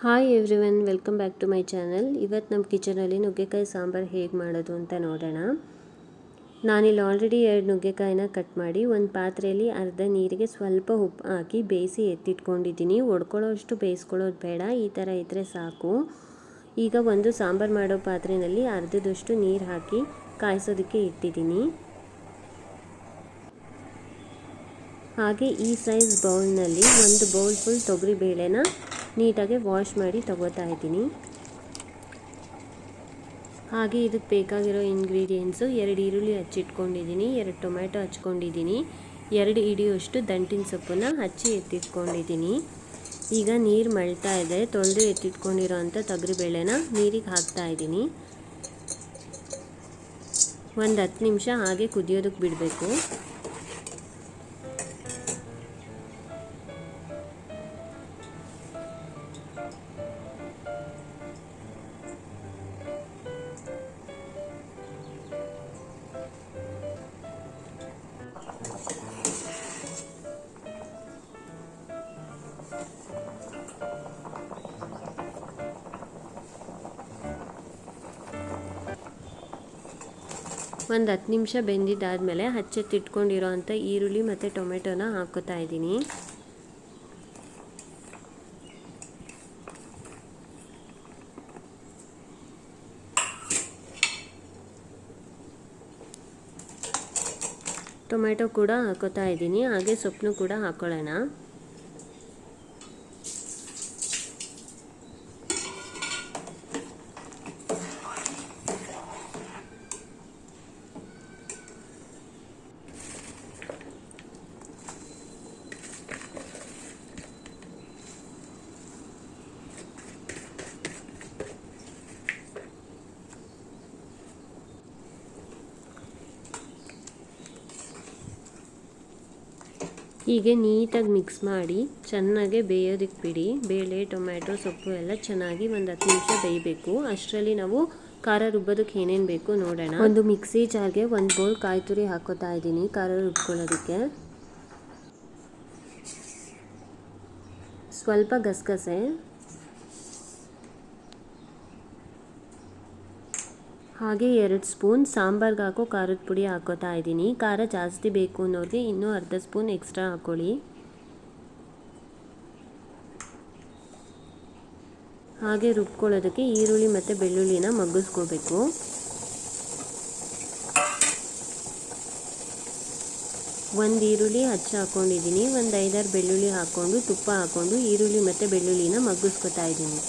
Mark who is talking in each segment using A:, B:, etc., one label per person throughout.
A: Hi everyone, welcome back to my channel. ಇವತ್ತು ನಮ್ಮ ಕಿಚನಲ್ಲಿ ನುಗ್ಗೆಕಾಯಿ ಸಾಂಬಾರು ಹೇಗೆ ಮಾಡೋದು ಅಂತ ನೋಡೋಣ. ನಾನಿಲ್ಲಿ ಆಲ್ರೆಡಿ 2 ನುಗ್ಗೆಕಾಯಿನ ಕಟ್ ಮಾಡಿ ಒಂದು ಪಾತ್ರೆಯಲ್ಲಿ ಅರ್ಧ ನೀರಿಗೆ ಸ್ವಲ್ಪ ಉಪ್ಪು ಹಾಕಿ ಬೇಯಿಸಿ ಎತ್ತಿಟ್ಕೊಂಡಿದ್ದೀನಿ. ಒಡ್ಕೊಳ್ಳೋ ಅಷ್ಟು ಬೇಯಿಸ್ಕೊಳ್ಳೋದು ಬೇಡ, ಈ ಥರ ಇದ್ದರೆ ಸಾಕು. ಈಗ ಒಂದು ಸಾಂಬಾರು ಮಾಡೋ ಪಾತ್ರೆಯಲ್ಲಿ ಅರ್ಧದಷ್ಟು ನೀರು ಹಾಕಿ ಕಾಯಿಸೋದಕ್ಕೆ ಇಟ್ಟಿದ್ದೀನಿ. ಹಾಗೆ ಈ ಸೈಜ್ ಬೌಲ್ನಲ್ಲಿ ಒಂದು ಬೌಲ್ ಫುಲ್ ತೊಗರಿಬೇಳೆನ ನೀಟಾಗಿ ವಾಶ್ ಮಾಡಿ ತಗೋತಾ ಇದ್ದೀನಿ. ಹಾಗೆ ಇದಕ್ಕೆ ಬೇಕಾಗಿರೋ ಇಂಗ್ರೀಡಿಯೆಂಟ್ಸು 2 ಈರುಳ್ಳಿ ಹಚ್ಚಿಟ್ಕೊಂಡಿದ್ದೀನಿ, 2 ಟೊಮೆಟೊ ಹಚ್ಕೊಂಡಿದ್ದೀನಿ, 2 ಹಿಡಿಯುವಷ್ಟು ದಂಟಿನ ಸೊಪ್ಪನ್ನು ಹಚ್ಚಿ ಎತ್ತಿಟ್ಕೊಂಡಿದ್ದೀನಿ. ಈಗ ನೀರು ಮಳ್ತಾ ಇದೆ. ತೊಳೆದು ಎತ್ತಿಟ್ಕೊಂಡಿರೋ ಅಂಥ ತೊಗರಿಬೇಳೆನ ನೀರಿಗೆ ಹಾಕ್ತಾ ಇದ್ದೀನಿ. ಒಂದು 10 ನಿಮಿಷ ಹಾಗೆ ಕುದಿಯೋದಕ್ಕೆ ಬಿಡಬೇಕು. ಒಂದು 10 ನಿಮಿಷ ಬೆಂದಿದ್ದಾದಮೇಲೆ ಹಚ್ಚೆತ್ತಿಟ್ಕೊಂಡಿರೋ ಅಂಥ ಈರುಳ್ಳಿ ಮತ್ತು ಟೊಮೆಟೊನ ಹಾಕೋತಾ ಇದ್ದೀನಿ. ಟೊಮೆಟೊ ಕೂಡ ಹಾಕೋತಾ ಇದ್ದೀನಿ. ಹಾಗೆ ಸೊಪ್ಪನ್ನು ಕೂಡ ಹಾಕೊಳ್ಳೋಣ. ಹೀಗೆ ನೀಟಾಗಿ ಮಿಕ್ಸ್ ಮಾಡಿ ಚೆನ್ನಾಗಿ ಬೇಯೋದಕ್ಕೆ ಬಿಡಿ. ಬೇಳೆ, ಟೊಮ್ಯಾಟೊ, ಸೊಪ್ಪು ಎಲ್ಲ ಚೆನ್ನಾಗಿ ಒಂದು 10 ನಿಮಿಷ ಬೇಯಬೇಕು. ಅಷ್ಟರಲ್ಲಿ ನಾವು ಖಾರ ರುಬ್ಬೋದಕ್ಕೆ ಏನೇನು ಬೇಕು ನೋಡೋಣ. ಒಂದು ಮಿಕ್ಸಿ ಜಾರ್ಗೆ 1 ಬೌಲ್ ಕಾಯಿ ತುರಿ ಹಾಕೋತಾ ಇದ್ದೀನಿ ಖಾರ ರುಬ್ಕೊಳ್ಳೋದಕ್ಕೆ. ಸ್ವಲ್ಪ ಗಸಗಸೆ, ಹಾಗೆ 2 ಸ್ಪೂನ್ ಸಾಂಬಾರ್ಗೆ ಹಾಕೋ ಖಾರದ ಪುಡಿ ಹಾಕೋತಾ ಇದ್ದೀನಿ. ಖಾರ ಜಾಸ್ತಿ ಬೇಕು ಅನ್ನೋರಿಗೆ ಇನ್ನೂ ಅರ್ಧ ಸ್ಪೂನ್ ಎಕ್ಸ್ಟ್ರಾ ಹಾಕೊಳ್ಳಿ. ಹಾಗೆ ರುಬ್ಕೊಳ್ಳೋದಕ್ಕೆ ಈರುಳ್ಳಿ ಮತ್ತು ಬೆಳ್ಳುಳ್ಳಿನ ಮಗ್ಗಿಸ್ಕೋಬೇಕು. ಒಂದು ಈರುಳ್ಳಿ ಹಚ್ಚಿ ಹಾಕ್ಕೊಂಡಿದ್ದೀನಿ. ಒಂದು 5-6 ಬೆಳ್ಳುಳ್ಳಿ ಹಾಕ್ಕೊಂಡು ತುಪ್ಪ ಹಾಕ್ಕೊಂಡು ಈರುಳ್ಳಿ ಮತ್ತು ಬೆಳ್ಳುಳ್ಳಿನ ಮಗ್ಗಿಸ್ಕೊತಾ ಇದ್ದೀನಿ.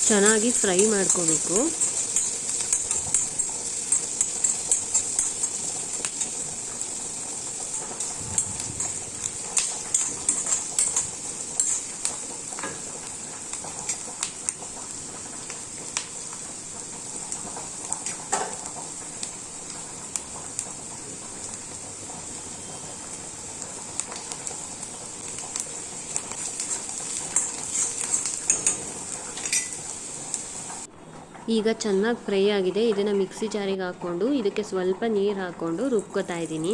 A: ಚೆನ್ನಾಗಿ ಫ್ರೈ ಮಾಡ್ಕೋಬೇಕು. ಈಗ ಚೆನ್ನಾಗಿ ಫ್ರೈ ಆಗಿದೆ. ಇದನ್ನು ಮಿಕ್ಸಿ ಜಾರಿಗೆ ಹಾಕ್ಕೊಂಡು ಇದಕ್ಕೆ ಸ್ವಲ್ಪ ನೀರು ಹಾಕ್ಕೊಂಡು ರುಬ್ಕೋತಾ ಇದ್ದೀನಿ.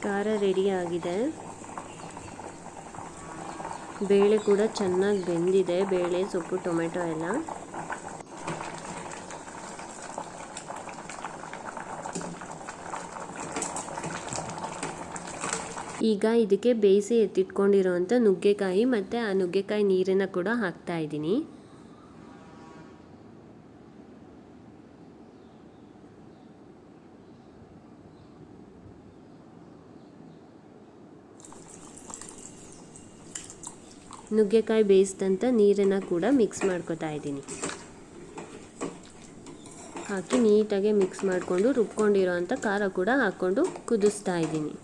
A: ಖಾರ ರೆಡಿ ಆಗಿದೆ. ಬೇಳೆ ಕೂಡ ಚೆನ್ನಾಗಿ ಬೆಂದಿದೆ. ಬೇಳೆ, ಸೊಪ್ಪು, ಟೊಮೆಟೊ ಎಲ್ಲ. ಈಗ ಇದಕ್ಕೆ ಬೇಯಿಸಿ ಎತ್ತಿಟ್ಕೊಂಡಿರೋವಂಥ ನುಗ್ಗೆಕಾಯಿ ಮತ್ತು ಆ ನುಗ್ಗೆಕಾಯಿ ನೀರನ್ನು ಕೂಡ ಹಾಕ್ತಾ ಇದ್ದೀನಿ. ನುಗ್ಗೆಕಾಯಿ ಬೇಯಿಸಿದಂಥ ನೀರನ್ನು ಕೂಡ ಮಿಕ್ಸ್ ಮಾಡ್ಕೊತಾ ಇದ್ದೀನಿ. ಹಾಕಿ ನೀಟಾಗಿ ಮಿಕ್ಸ್ ಮಾಡಿಕೊಂಡು ರುಬ್ಕೊಂಡಿರೋ ಅಂಥ ಖಾರ ಕೂಡ ಹಾಕ್ಕೊಂಡು ಕುದಿಸ್ತಾ ಇದ್ದೀನಿ.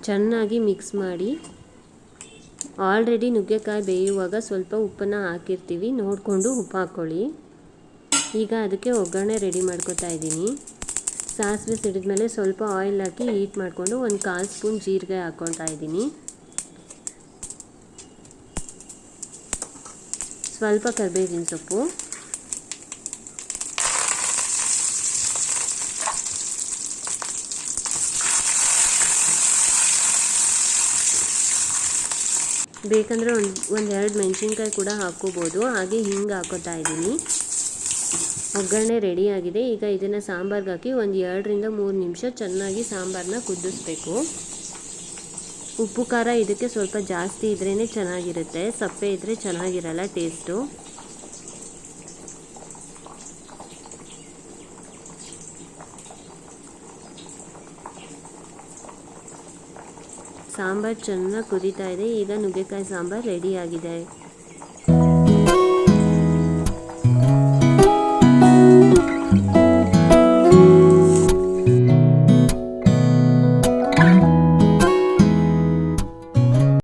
A: ಚೆನ್ನಾಗಿ ಮಿಕ್ಸ್ ಮಾಡಿ. ಆಲ್ರೆಡಿ ನುಗ್ಗೆಕಾಯಿ ಬೇಯುವಾಗ ಸ್ವಲ್ಪ ಉಪ್ಪನ್ನು ಹಾಕಿರ್ತೀವಿ, ನೋಡಿಕೊಂಡು ಉಪ್ಪು ಹಾಕ್ಕೊಳ್ಳಿ. ಈಗ ಅದಕ್ಕೆ ಒಗ್ಗರಣೆ ರೆಡಿ ಮಾಡ್ಕೊತಾ ಇದ್ದೀನಿ. ಸಾಸಿವೆ ಸಿಡಿದ್ಮೇಲೆ ಸ್ವಲ್ಪ ಆಯಿಲ್ ಹಾಕಿ ಹೀಟ್ ಮಾಡಿಕೊಂಡು 1/4 ಸ್ಪೂನ್ ಜೀರಿಗೆ ಹಾಕ್ಕೊತಾ ಇದ್ದೀನಿ. ಸ್ವಲ್ಪ ಕರಿಬೇವಿನ ಸೊಪ್ಪು, ಬೇಕಂದರೆ ಒಂದೆರಡು ಮೆಣಸಿನ್ಕಾಯಿ ಕೂಡ ಹಾಕ್ಕೋಬೋದು. ಹಾಗೆ ಹಿಂಗೆ ಹಾಕೋತಾ ಇದ್ದೀನಿ. ಒಗ್ಗರಣೆ ರೆಡಿಯಾಗಿದೆ. ಈಗ ಇದನ್ನು ಸಾಂಬಾರ್ಗೆ ಹಾಕಿ 2-3 ನಿಮಿಷ ಚೆನ್ನಾಗಿ ಸಾಂಬಾರನ್ನ ಕುದಿಸ್ಬೇಕು. ಉಪ್ಪು ಖಾರ ಇದಕ್ಕೆ ಸ್ವಲ್ಪ ಜಾಸ್ತಿ ಇದ್ರೇ ಚೆನ್ನಾಗಿರುತ್ತೆ, ಸಪ್ಪೆ ಇದ್ದರೆ ಚೆನ್ನಾಗಿರಲ್ಲ ಟೇಸ್ಟು. ಸಾಂಬಾರು ಚೆನ್ನಾಗಿ ಕುದೀತಾ ಇದೆ. ಈಗ ನುಗ್ಗೆಕಾಯಿ ಸಾಂಬಾರು ರೆಡಿಯಾಗಿದೆ.